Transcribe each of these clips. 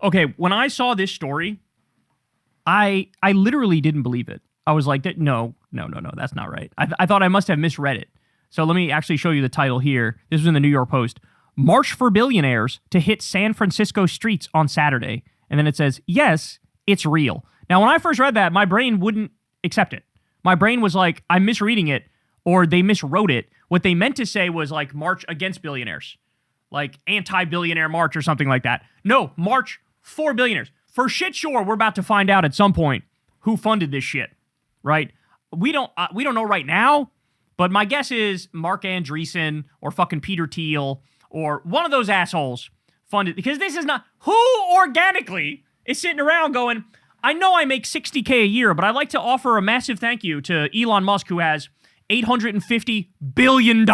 Okay, when I saw this story, I literally didn't believe it. I was like, no, that's not right. I thought I must have misread it. So let me actually show you the title here. This was in the New York Post. March for Billionaires to hit San Francisco streets on Saturday. And then it says, yes, it's real. Now, when I first read that, my brain wouldn't accept it. My brain was like, I'm misreading it, or they miswrote it. What they meant to say was like march against billionaires, like anti-billionaire march or something like that. No, march for billionaires. For shit sure, we're about to find out at some point who funded this shit, right? We don't know right now, but my guess is Mark Andreessen or fucking Peter Thiel or one of those assholes funded, because this is not, who organically is sitting around going, I know I make $60K a year, but I'd like to offer a massive thank you to Elon Musk, who has $850 billion.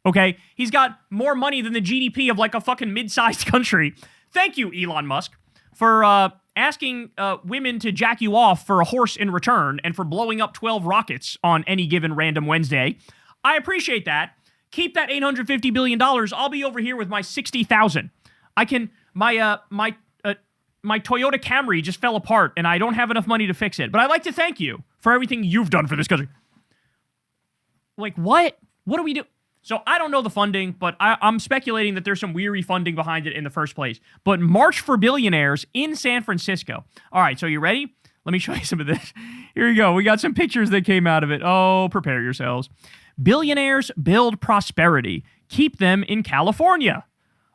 Okay? He's got more money than the GDP of like a fucking mid-sized country. Thank you, Elon Musk, for asking women to jack you off for a horse in return and for blowing up 12 rockets on any given random Wednesday. I appreciate that. Keep that $850 billion. I'll be over here with my 60,000. I can, my Toyota Camry just fell apart and I don't have enough money to fix it. But I'd like to thank you for everything you've done for this country. Like, what? What do we do? So I don't know the funding, but I'm speculating that there's some weary funding behind it in the first place. But March for Billionaires in San Francisco. All right, so you ready? Let me show you some of this. Here you go. We got some pictures that came out of it. Oh, prepare yourselves. Billionaires build prosperity. Keep them in California.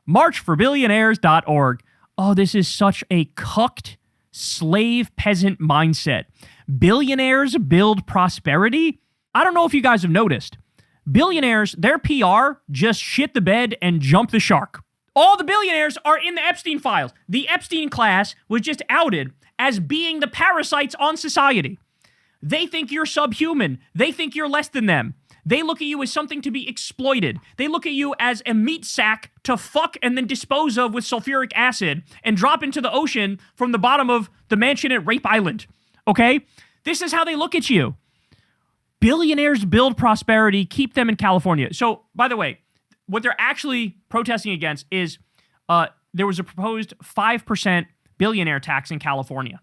Marchforbillionaires.org. Oh, this is such a cucked slave peasant mindset. Billionaires build prosperity? I don't know if you guys have noticed. Billionaires, their PR just shit the bed and jump the shark. All the billionaires are in the Epstein files. The Epstein class was just outed as being the parasites on society. They think you're subhuman. They think you're less than them. They look at you as something to be exploited. They look at you as a meat sack to fuck and then dispose of with sulfuric acid and drop into the ocean from the bottom of the mansion at Rape Island. Okay? This is how they look at you. Billionaires build prosperity, keep them in California. So, by the way, what they're actually protesting against is there was a proposed 5% billionaire tax in California.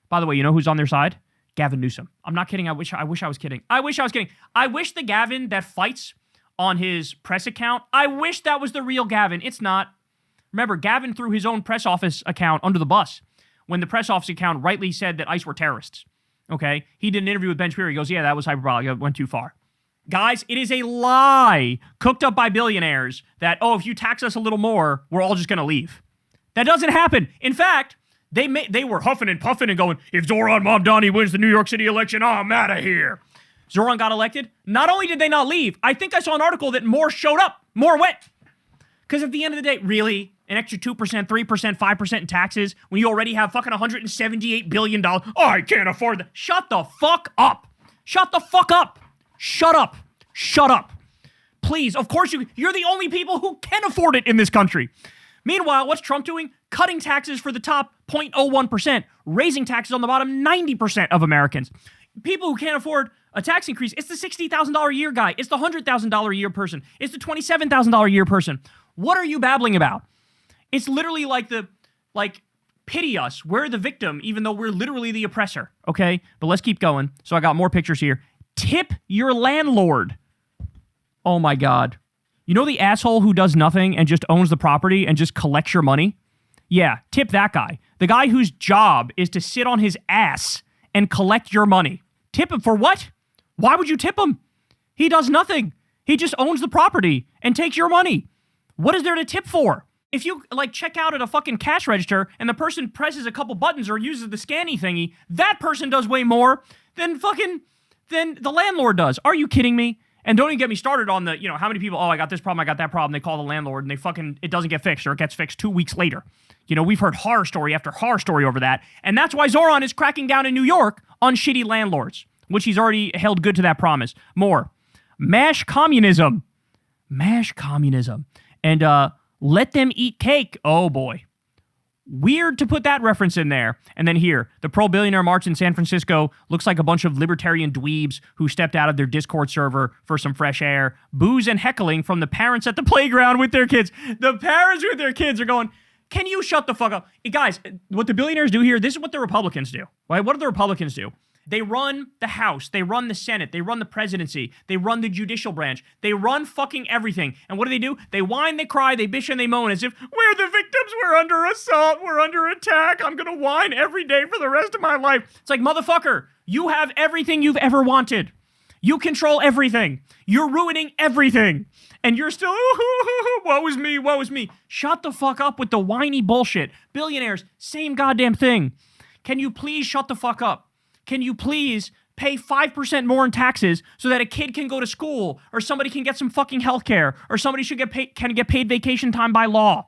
By the way, you know who's on their side? Gavin Newsom. I'm not kidding. I wish I was kidding. I wish the Gavin that fights on his press account, I wish that was the real Gavin. It's not. Remember, Gavin threw his own press office account under the bus when the press office account rightly said that ICE were terrorists. Okay? He did an interview with Ben Shapiro. He goes, yeah, that was hyperbolic. It went too far. Guys, it is a lie cooked up by billionaires that, oh, if you tax us a little more, we're all just going to leave. That doesn't happen. In fact, they were huffing and puffing and going, if Zoran Mamdani wins the New York City election, I'm out of here. Zoran got elected. Not only did they not leave, I think I saw an article that more showed up. More went. Because at the end of the day, really, an extra 2%, 3%, 5% in taxes when you already have fucking $178 billion. Oh, I can't afford that. Shut the fuck up. Shut the fuck up. Shut up. Shut up. Please, of course you're the only people who can afford it in this country. Meanwhile, what's Trump doing? Cutting taxes for the top 0.01%, raising taxes on the bottom 90% of Americans. People who can't afford a tax increase, it's the $60,000 a year guy. It's the $100,000 a year person. It's the $27,000 a year person. What are you babbling about? It's literally like pity us. We're the victim, even though we're literally the oppressor. Okay? But let's keep going. So I got more pictures here. Tip your landlord. Oh my God. You know the asshole who does nothing and just owns the property and just collects your money? Yeah, tip that guy. The guy whose job is to sit on his ass and collect your money. Tip him for what? Why would you tip him? He does nothing. He just owns the property and takes your money. What is there to tip for? If you check out at a fucking cash register and the person presses a couple buttons or uses the scanning thingy, that person does way more than the landlord does. Are you kidding me? And don't even get me started on the, how many people, oh, I got this problem, I got that problem. They call the landlord and it doesn't get fixed or it gets fixed 2 weeks later. We've heard horror story after horror story over that. And that's why Zoran is cracking down in New York on shitty landlords, which he's already held good to that promise. More. Mash communism. Mash communism. And let them eat cake. Oh, boy. Weird to put that reference in there. And then here, the pro-billionaire march in San Francisco looks like a bunch of libertarian dweebs who stepped out of their Discord server for some fresh air. Booze and heckling from the parents at the playground with their kids. The parents with their kids are going, Can you shut the fuck up? Guys, what the billionaires do here, this is what the Republicans do, right? What do the Republicans do? They run the House, they run the Senate, they run the presidency, they run the judicial branch, they run fucking everything. And what do? They whine, they cry, they bitch, and they moan as if, we're the victims, we're under assault, we're under attack, I'm gonna whine every day for the rest of my life. It's like, motherfucker, you have everything you've ever wanted. You control everything. You're ruining everything. And you're still, woe is me, woe is me. Shut the fuck up with the whiny bullshit. Billionaires, same goddamn thing. Can you please shut the fuck up? Can you please pay 5% more in taxes so that a kid can go to school, or somebody can get some fucking health care, or somebody can get paid vacation time by law?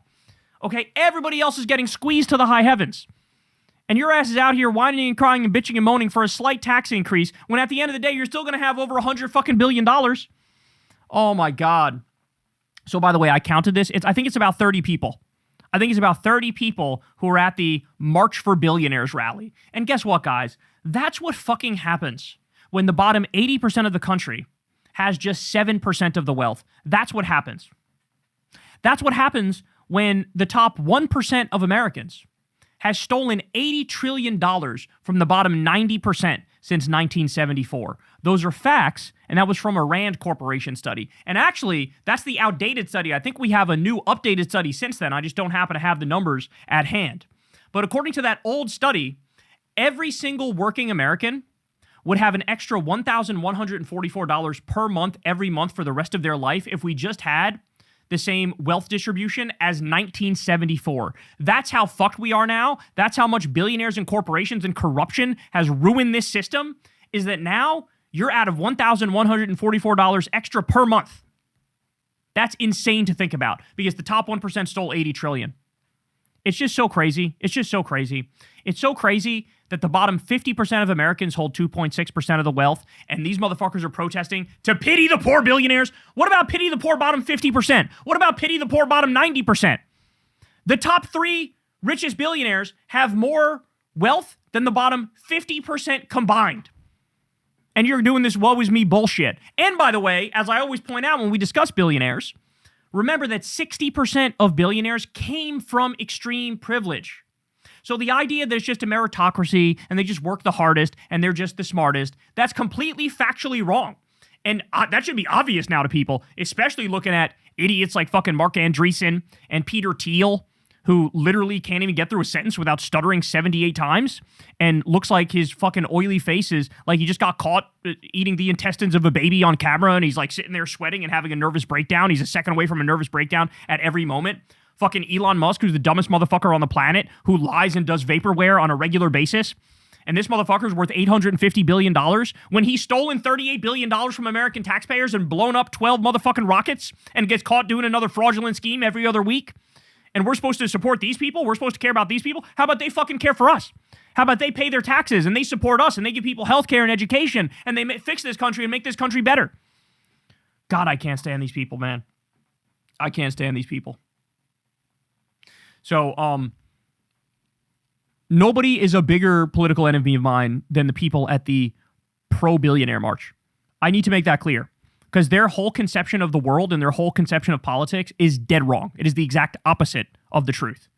Okay, everybody else is getting squeezed to the high heavens. And your ass is out here whining and crying and bitching and moaning for a slight tax increase, when at the end of the day, you're still going to have over $100 billion. Oh my God. So by the way, I counted this. I think it's about 30 people. I think it's about 30 people who are at the March for Billionaires rally. And guess what, guys? That's what fucking happens when the bottom 80% of the country has just 7% of the wealth. That's what happens. That's what happens when the top 1% of Americans has stolen $80 trillion from the bottom 90% since 1974. Those are facts, and that was from a Rand Corporation study. And actually, that's the outdated study. I think we have a new updated study since then. I just don't happen to have the numbers at hand. But according to that old study, every single working American would have an extra $1,144 per month every month for the rest of their life if we just had the same wealth distribution as 1974. That's how fucked we are now. That's how much billionaires and corporations and corruption has ruined this system, is that now you're out of $1,144 extra per month. That's insane to think about, because the top 1% stole $80 trillion. It's just so crazy. It's just so crazy. It's so crazy that the bottom 50% of Americans hold 2.6% of the wealth, and these motherfuckers are protesting to pity the poor billionaires. What about pity the poor bottom 50%? What about pity the poor bottom 90%? The top 3 richest billionaires have more wealth than the bottom 50% combined. And you're doing this woe is me bullshit. And by the way, as I always point out when we discuss billionaires, remember that 60% of billionaires came from extreme privilege. So the idea that it's just a meritocracy and they just work the hardest and they're just the smartest, that's completely factually wrong. And that should be obvious now to people, especially looking at idiots like fucking Mark Andreessen and Peter Thiel, who literally can't even get through a sentence without stuttering 78 times and looks like his fucking oily face is like he just got caught eating the intestines of a baby on camera, and he's like sitting there sweating and having a nervous breakdown. He's a second away from a nervous breakdown at every moment. Fucking Elon Musk, who's the dumbest motherfucker on the planet, who lies and does vaporware on a regular basis. And this motherfucker's worth $850 billion when he's stolen $38 billion from American taxpayers and blown up 12 motherfucking rockets and gets caught doing another fraudulent scheme every other week. And we're supposed to support these people? We're supposed to care about these people? How about they fucking care for us? How about they pay their taxes and they support us and they give people healthcare and education and they fix this country and make this country better? God, I can't stand these people, man. I can't stand these people. So, nobody is a bigger political enemy of mine than the people at the pro-billionaire march. I need to make that clear, because their whole conception of the world and their whole conception of politics is dead wrong. It is the exact opposite of the truth.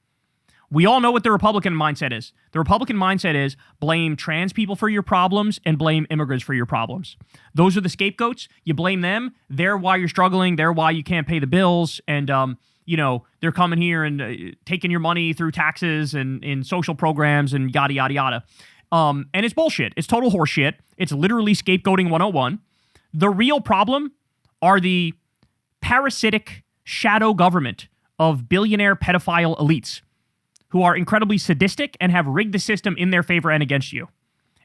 We all know what the Republican mindset is. The Republican mindset is blame trans people for your problems and blame immigrants for your problems. Those are the scapegoats. You blame them. They're why you're struggling. They're why you can't pay the bills. And, they're coming here and taking your money through taxes and in social programs and yada, yada, yada. And it's bullshit. It's total horseshit. It's literally scapegoating 101. The real problem are the parasitic shadow government of billionaire pedophile elites who are incredibly sadistic and have rigged the system in their favor and against you.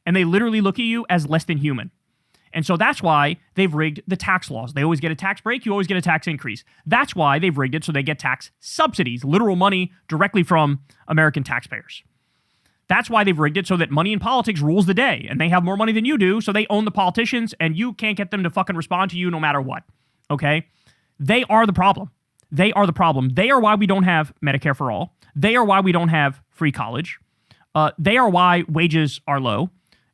And they literally look at you as less than human. And so that's why they've rigged the tax laws. They always get a tax break. You always get a tax increase. That's why they've rigged it so they get tax subsidies, literal money directly from American taxpayers. That's why they've rigged it so that money in politics rules the day. And they have more money than you do, so they own the politicians, and you can't get them to fucking respond to you no matter what. Okay? They are the problem. They are the problem. They are why we don't have Medicare for all. They are why we don't have free college. They are why wages are low.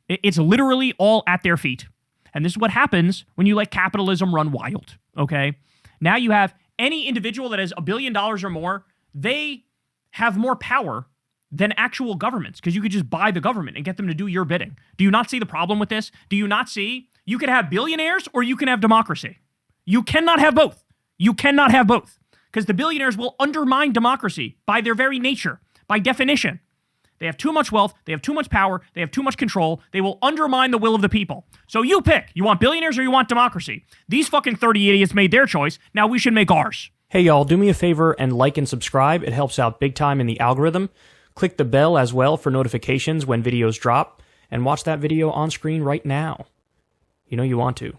It's literally all at their feet. And this is what happens when you let capitalism run wild, okay? Now you have any individual that has $1 billion or more, they have more power than actual governments because you could just buy the government and get them to do your bidding. Do you not see the problem with this? Do you not see you can have billionaires or you can have democracy? You cannot have both. You cannot have both because the billionaires will undermine democracy by their very nature, by definition. They have too much wealth. They have too much power. They have too much control. They will undermine the will of the people. So you pick. You want billionaires or you want democracy? These fucking 30 idiots made their choice. Now we should make ours. Hey y'all, do me a favor and like and subscribe. It helps out big time in the algorithm. Click the bell as well for notifications when videos drop. And watch that video on screen right now. You know you want to.